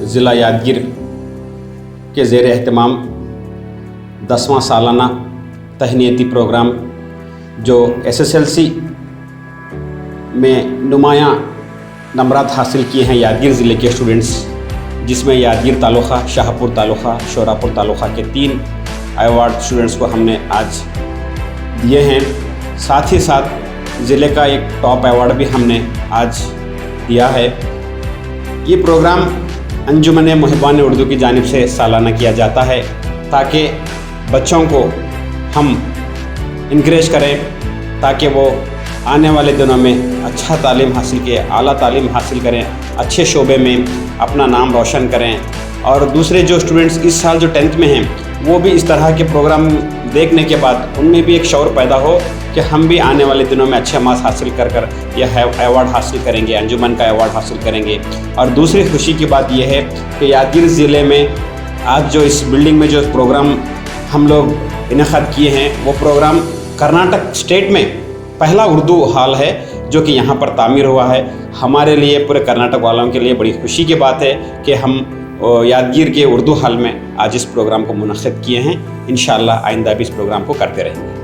ज़िला यादगीर के ज़ेर एहतमाम 10वां सालाना तहनीती प्रोग्राम जो SSLC में नुमायाँ नंबरात हासिल किए हैं यादगीर ज़िले के स्टूडेंट्स, जिसमें यादगीर तालुक़ा, शाहपुर तालुक़ा, शोरापुर तालुक़ा के 3 अवार्ड स्टूडेंट्स को हमने आज दिए हैं। साथ ही साथ ज़िले का एक टॉप अवार्ड भी हमने आज दिया है। ये प्रोग्राम अंजुमन मुहिबान उर्दू की जानिब से सालाना किया जाता है ताकि बच्चों को हम इनकरेज करें ताकि वो आने वाले दिनों में अच्छा तालीम हासिल किए, आला तालीम हासिल करें, अच्छे शोबे में अपना नाम रोशन करें। और दूसरे जो स्टूडेंट्स इस साल जो 10th में हैं वो भी इस तरह के प्रोग्राम देखने के बाद उनमें भी एक शौर पैदा हो कि हम भी आने वाले दिनों में अच्छे मार्क्स हासिल कर यह अवार्ड हासिल करेंगे, अंजुमन का अवार्ड हासिल करेंगे। और दूसरी खुशी की बात यह है कि यादगीर ज़िले में आज जो इस बिल्डिंग में जो प्रोग्राम हम लोग इनेक़ाद किए हैं, वो प्रोग्राम कर्नाटक स्टेट में पहला उर्दू हॉल है जो कि यहाँ पर तामीर हुआ है। हमारे लिए, पूरे कर्नाटक वालों के लिए बड़ी खुशी की बात है कि हम यादगीर के उर्दू हॉल में आज इस प्रोग्राम को मुनक़्क़िद किए हैं। इंशाअल्लाह आइंदा भी इस प्रोग्राम को करते रहेंगे।